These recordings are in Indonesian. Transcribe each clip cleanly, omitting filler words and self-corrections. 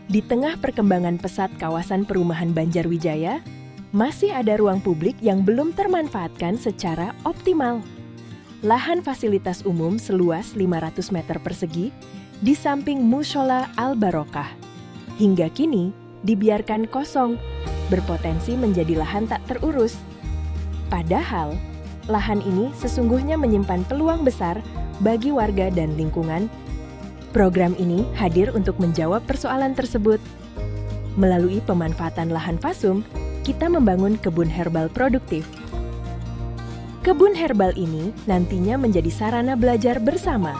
Di tengah perkembangan pesat kawasan perumahan Banjarwijaya, masih ada ruang publik yang belum termanfaatkan secara optimal. Lahan fasilitas umum seluas 500 meter persegi di samping Mushola Al-Barokah. Hingga kini dibiarkan kosong, berpotensi menjadi lahan tak terurus. Padahal, lahan ini sesungguhnya menyimpan peluang besar bagi warga dan lingkungan. Program ini hadir untuk menjawab persoalan tersebut. Melalui pemanfaatan lahan fasum, kita membangun kebun herbal produktif. Kebun herbal ini nantinya menjadi sarana belajar bersama.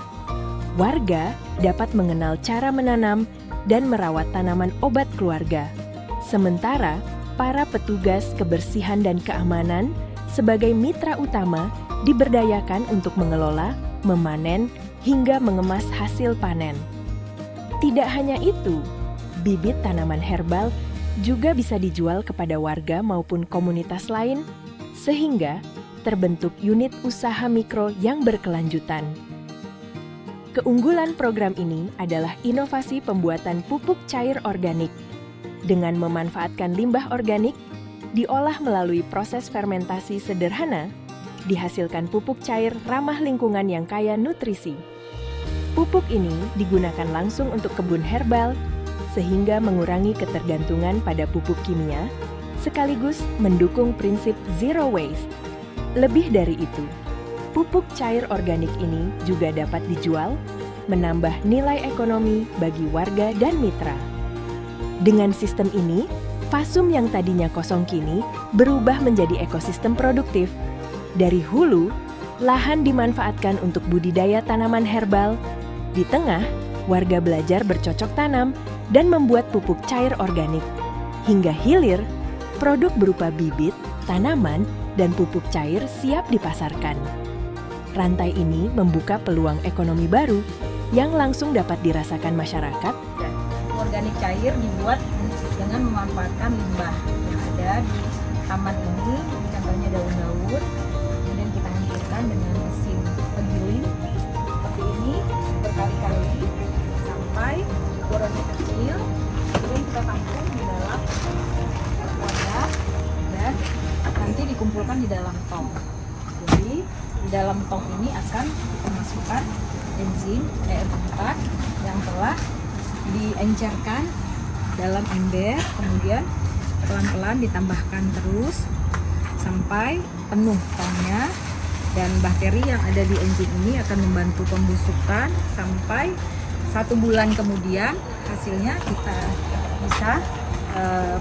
Warga dapat mengenal cara menanam dan merawat tanaman obat keluarga. Sementara, para petugas kebersihan dan keamanan sebagai mitra utama diberdayakan untuk mengelola, memanen, hingga mengemas hasil panen. Tidak hanya itu, bibit tanaman herbal juga bisa dijual kepada warga maupun komunitas lain, sehingga terbentuk unit usaha mikro yang berkelanjutan. Keunggulan program ini adalah inovasi pembuatan pupuk cair organik. Dengan memanfaatkan limbah organik, diolah melalui proses fermentasi sederhana, dihasilkan pupuk cair ramah lingkungan yang kaya nutrisi. Pupuk ini digunakan langsung untuk kebun herbal, sehingga mengurangi ketergantungan pada pupuk kimia, sekaligus mendukung prinsip zero waste. Lebih dari itu, pupuk cair organik ini juga dapat dijual, menambah nilai ekonomi bagi warga dan mitra. Dengan sistem ini, fasum yang tadinya kosong kini berubah menjadi ekosistem produktif. Dari hulu, lahan dimanfaatkan untuk budidaya tanaman herbal. Di tengah, warga belajar bercocok tanam dan membuat pupuk cair organik. Hingga hilir, produk berupa bibit, tanaman, dan pupuk cair siap dipasarkan. Rantai ini membuka peluang ekonomi baru yang langsung dapat dirasakan masyarakat. Organik cair dibuat dengan memanfaatkan limbah yang ada di taman ini, contohnya daun-daun, kemudian kita hancurkan dengan mesin penggiling seperti ini berkali-kali sampai ukurannya kecil, kemudian kita tampung di dalam wadah dan nanti dikumpulkan di dalam tong. Jadi di dalam tong ini akan kita masukkan enzim ER4 yang telah diencerkan dalam ember, kemudian pelan-pelan ditambahkan terus sampai penuh tongnya, dan bakteri yang ada di enzim ini akan membantu pembusukan sampai 1 bulan kemudian hasilnya kita bisa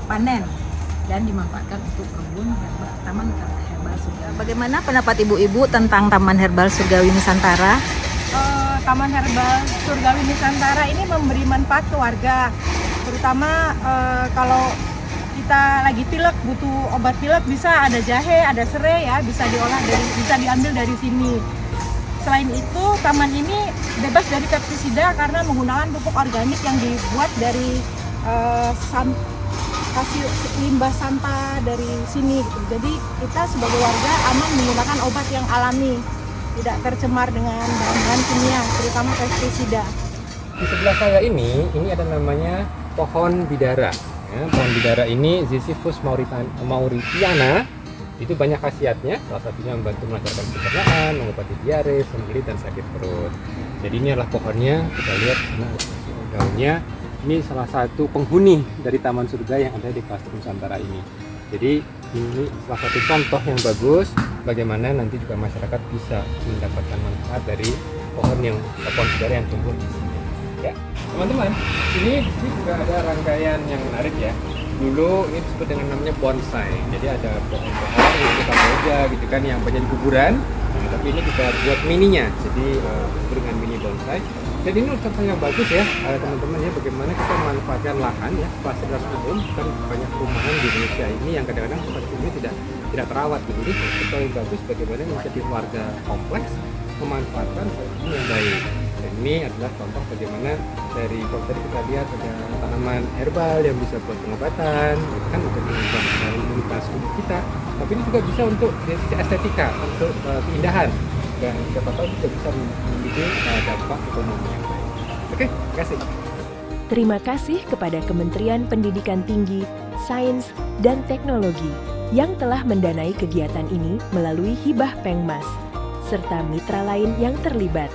panen dan dimanfaatkan untuk kebun herbal, taman herbal surgawi. Bagaimana pendapat ibu-ibu tentang Taman Herbal Surgawi Nusantara? Taman Herbal Surgawi Nusantara ini memberi manfaat ke warga, terutama kalau kita lagi pilek, butuh obat pilek, bisa ada jahe, ada serai ya, bisa diambil dari sini. Selain itu, taman ini bebas dari pestisida karena menggunakan pupuk organik yang dibuat dari hasil limbah sampah dari sini gitu. Jadi kita sebagai warga aman menggunakan obat yang alami, tidak tercemar dengan bahan-bahan kimia, terutama pestisida. Di sebelah saya ini ada namanya pohon bidara. Ya, pohon bidara ini Ziziphus mauritiana. Itu banyak khasiatnya, salah satunya membantu melancarkan pencernaan, mengobati diare, sembelit, dan sakit perut. Jadi ini adalah pohonnya, kita lihat daunnya. Ini salah satu penghuni dari Taman Surga yang ada di Klaster Nusantara ini. Jadi ini salah satu contoh yang bagus bagaimana nanti juga masyarakat bisa mendapatkan manfaat dari pohon bidara yang tumbuh di sini. Ya, teman-teman, ini juga ada rangkaian yang menarik ya. Dulu ini disebut dengan namanya bonsai. Jadi ada pohon-pohon yang kita meja gitu kan yang banyak di kuburan. Nah, tapi ini kita buat mininya. Jadi disebut dengan mini bonsai. Jadi ini contoh yang bagus ya teman-teman ya, bagaimana kita memanfaatkan lahan ya, fasilitas umum. Kan banyak perumahan di Indonesia ini yang kadang-kadang fasilitas umumnya tidak terawat gitu. Jadi contoh yang bagus bagaimana menjadi warga kompleks memanfaatkan fasilitas yang baik. Dan ini adalah contoh bagaimana dari kalau tadi kita lihat ada tanaman herbal yang bisa buat pengobatan, itu kan untuk mengubah imunitas tubuh kita. Tapi ini juga bisa untuk dari sisi estetika, untuk keindahan. Dan siapa tahu juga bisa memiliki dampak ekonomi yang baik. Oke, terima kasih. Terima kasih kepada Kementerian Pendidikan Tinggi, Sains, dan Teknologi yang telah mendanai kegiatan ini melalui hibah Pengmas, serta mitra lain yang terlibat.